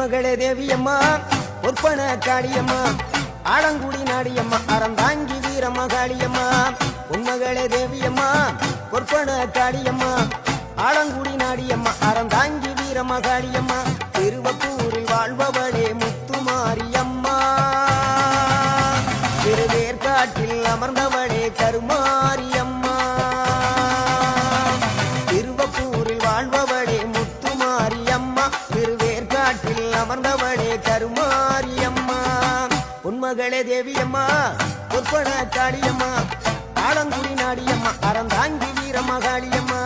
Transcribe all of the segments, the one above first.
உன்மகளே தேவியம்மா ஒற்பன காளியம்மா ஆலங்குடி நாடியம்மா அறந்தாங்கி வீரம்மா காளியம்மா உன்மகளே தேவியம்மா ஒற்பன காளியம்மா ஆலங்குடி நாடியம்மா அறந்தாங்கி வீரம்மா காளியம்மா திருவப்பூரில் வாழ்பவளே முத்துமாரியம்மா திருவேற்காட்டில் அமர்ந்தவளே கருமாரியம்மா திருவப்பூரில் வாழ்பவளே முத்துமாரியம்மா திருவேற்காட்டில் அமர்ந்தவளே கருமாரியம்மா உன்மகளே தேவியம்மா ஒற்பன காளியம்மா ஆலங்குடி நாடியம்மா அறந்தாங்கி வீரம்மா காளியம்மா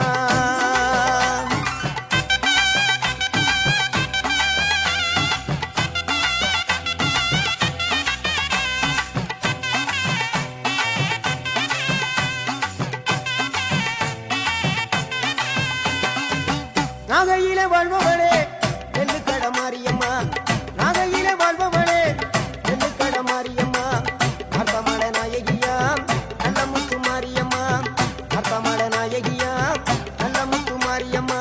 நாகையிலே வாழ்பவளே நெல்லுக்கட மாரியம்மா நாகையிலே வாழ்பவளே நெல்லுக்கட மாரியம்மா அர்த்தமட நாயகியா நல்ல முத்து மாரியம்மா அர்த்தமட நாயகியா நல்ல முத்து மாரியம்மா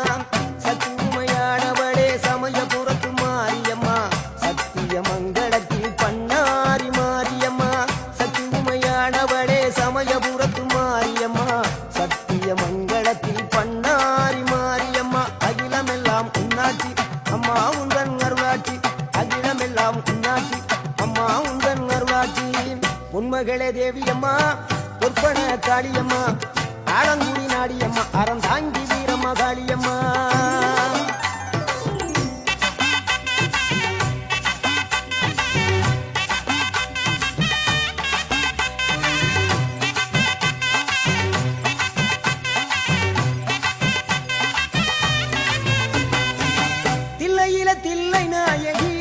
சக்தி உமையானவளே சமயபுரத்து மாரியம்மா சத்திய மங்களத்தில் பண்ணாரி மாரியம்மா சக்தி உமையானவளே சமயபுரத்து மாரியம்மா சத்திய மங்களத்தில் பண்ணாரி மாரியம்மா அகிலமெல்லாம் உன்னாட்சி அம்மா உந்தன் அருளாட்சி அகிலமெல்லாம் உன்னாட்சி அம்மா உந்தன் அருளாட்சி உன்மகளே தேவியம்மா ஒற்பன காளியம்மா ஆலங்குடி நாடியம்மா அறந்தாங்கி வீரம்மா காளியம்மா தில்லை நாயகி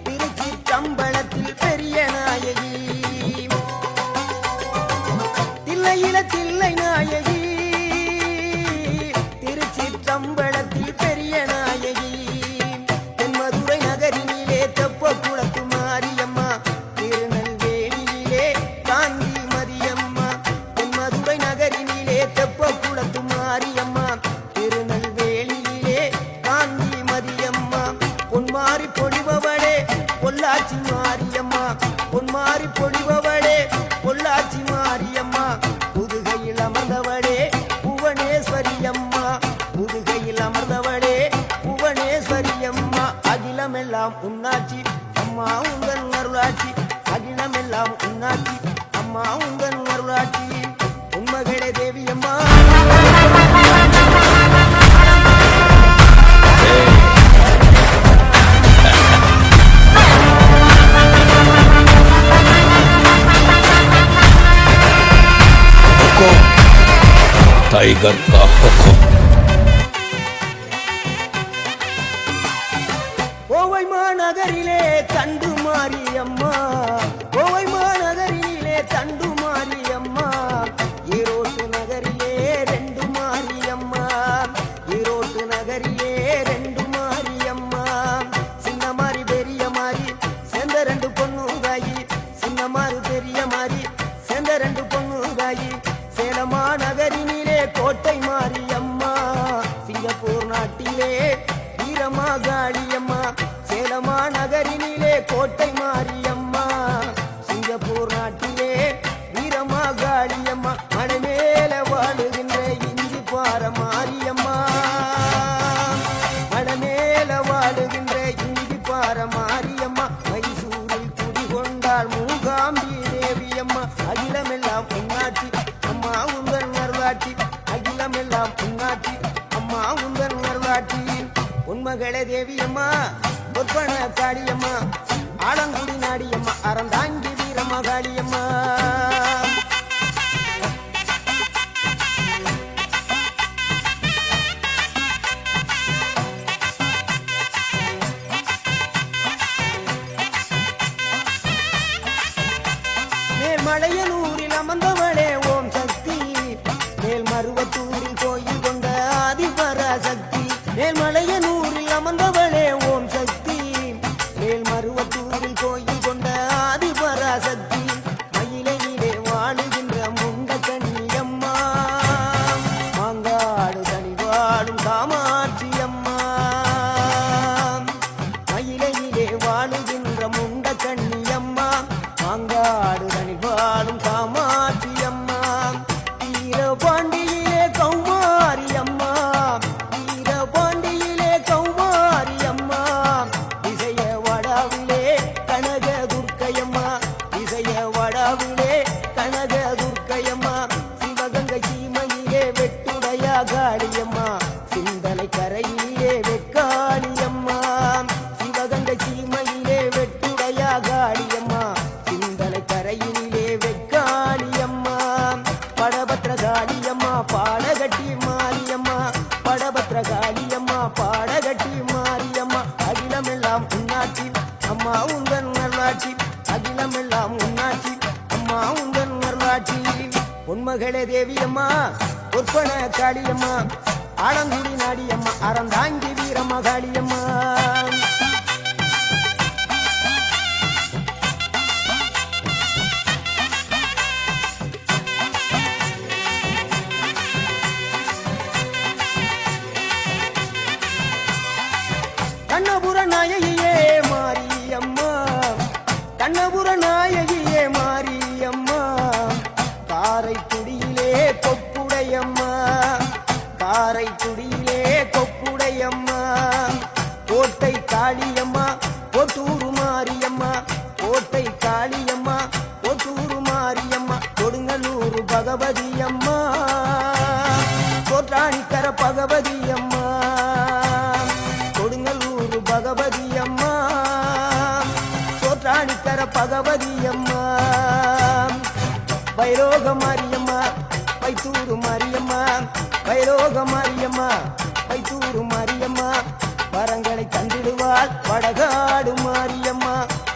திருச்சிற்றம்பலத்தில் பெரிய நாயகி தில்லை நாயகி திருச்சிற்றம்பலத்தில் பெரிய நாயகி தென்மதுரை நகரினிலே தெப்ப குளத்து மாரியம்மா திருநெல்வேலியிலே காந்தி மதியம்மா தென்மதுரை நகரினிலே தெப்ப குளத்து மாரியம்மா திருநெல்வேலியிலே காந்தி மதியம்மா பொன்மாரி பொழிபவளே பொள்ளாச்சி மாரியம்மா பொன்மாரி பொழிபவளே பொள்ளாச்சி மாரியம்மா புதுகையில் அமர்ந்தவளே புவனேஸ்வரியம்மா புதுகையில் அமர்ந்தவளே புவனேஸ்வரியம்மா அகிலமெல்லாம் உன்னாட்சி அம்மா உங்கள் அருளாட்சி அகிலமெல்லாம் உன்னாட்சி அம்மா உங்கள் அருளாட்சி உன்மகளே தேவியம்மா टाइगर का हुक्म கோவை மாநகரிலே தண்டு மாரியம்மா கோவை மாநகரிலே தண்டு மாரியம்மா ஈரோட்டு நகரிலே ரெண்டு மாரியம்மா ஈரோட்டு நகரிலே ரெண்டு மாரியம்மா சின்ன மாறி பெரிய மாறி சேர்ந்த ரெண்டு பொண்ணுகாயி சின்ன மாறு பெரிய மாறி சேர்ந்த ரெண்டு பொண்ணுகாயி சேலமா நகரினிலே கோட்டை மாரியம்மா சிங்கப்பூர் நாட்டிலே வீரமா காளியம்மா சேலமா நகரினிலே கோட்டை மாரியம்மா சிங்கப்பூர் நாட்டிலே வீரமா காளியம்மா மலை மேல வாழுகின்ற இஞ்சி பார மாரியம்மா மலை மேல வாழுகின்ற இஞ்சி பார மாரியம்மா மைசூரில் குடிகொண்டாள் மூகாம்பி தேவியம்மா அகிலமெல்லாம் உன்னாட்சி அம்மா உங்கள் அருளாட்சி அகிலமெல்லாம் உன்னாட்சி அம்மா உங்கள் அருளாட்சி உன்மகளே தேவியம்மா ஒற்பன காளியம்மா ஆலங்குடி நாடியம்மா அறந்தாங்கி வீரம்மா காளியம்மா மேல்மலையனூரில் அமர்ந்தவளே ஓம் சக்தி மேல்மருவத்தூரில் கோயில் கொண்ட ஆதிபராசக்தி மேல்மலையனூரில் அமர்ந்தவளே ஓம் சக்தி மேல்மருவத்தூரில் கோயில் கொண்ட ஆதிபராசக்தி மயிலையிலே வாழுகின்ற முண்ட கண்ணியம்மா மாங்காடு தனி வாழும் காமாட்சி அம்மா அம்மா உந்தன் நல்லாட்சி அகிலம் எல்லாம் உன்னாட்சி அம்மா உந்தன் நல்லாட்சி பொன்மகளே தேவியம்மா பொற்பன காளியம்மா ஆலங்குடி நாடியம்மா அறந்தாங்கி வீரம்மா காளியம்மா கண்ணபுர நாயகியே மாரியம்மா கண்ணபுர நாயகியே மாரியம்மா காரைக்குடியிலே கொப்புடையம்மா காரைக்குடியிலே கொப்புடையம்மா கோட்டை காளியம்மா கோட்டூரு மாரியம்மா கோட்டை காளியம்மா கோட்டூரு மாரியம்மா கொடுங்கலூரு பகவதியம்மா கோட்டாணிக்கர பகவதியம்மா கொடுங்கலூரு பகவதியம்மா சோற்றாணிக்கர பகவதியம்மா வைரோக மாரியம்மா வைத்தூரு மாரியம்மா வைரோக மாரியம்மா வைத்தூரு மாரியம்மா வரங்களை தந்திடுவாள் வடகாடு மாரியம்மா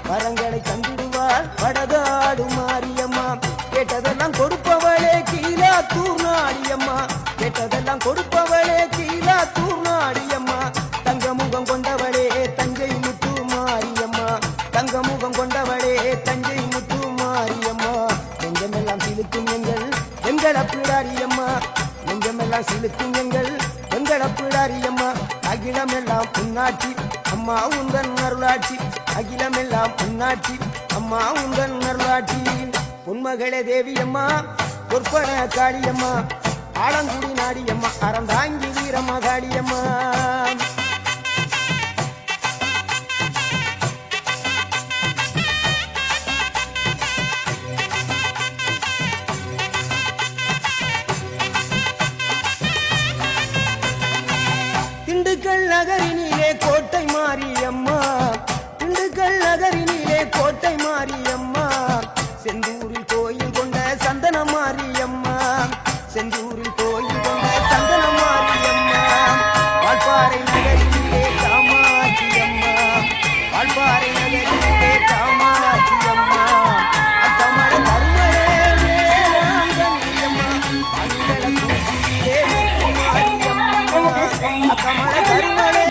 வரங்களை தந்திடுவாள் வடகாடு மாரியம்மா கேட்டதெல்லாம் கொடுப்பவளே கீழாத்தூர் நாடியம்மா கேட்டதெல்லாம் கொடுப்பவளே கீழாத்தூர் நாடியம்மா தங்கமுகம் கொண்டவளே தஞ்சை முத்து மாரியம்மா தங்கமுகம் கொண்டவளே தஞ்சை முத்து மாரியம்மா நெஞ்சமெல்லாம் சிலுக்கும் எங்கள் அப்பிடாரியம்மா நெஞ்சமெல்லாம் சிலுக்கும் எங்கள் அப்பிடாரியம்மா அகிலமெல்லாம் புண்ணாட்சி அம்மா உந்தன் அருளாட்சி அகிலமெல்லாம் புண்ணாட்சி அம்மா உந்தன் அருளாட்சி பொன்மகளே தேவியம்மா பொற்பன காளியம்மா ஆலங்குடி நாடியம்மா அறந்தாங்கி வீரம்மா காளியம்மா திண்டுக்கல் நகரினிலே கோட்டை மாரியம்மா திண்டுக்கல் நகரினிலே கோட்டை மாரியம்மா செந்தூரில் கோயில் கொண்ட சந்தன மாரியம்மா செந்தூரில் கோயில் கொண்ட சந்தன மாரியம்மா வால்பாறை நகரினிலே காமாட்சியம்மா வால்பாறை நகரினிலே காமாட்சியம்மா அத்தமர கருமரே வேளாங்கண்ணியம்மா அங்கல கூட்டிலே மாரியம்மா அத்தமர கருமரே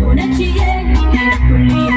உணர்ச்சியே புள்ளிய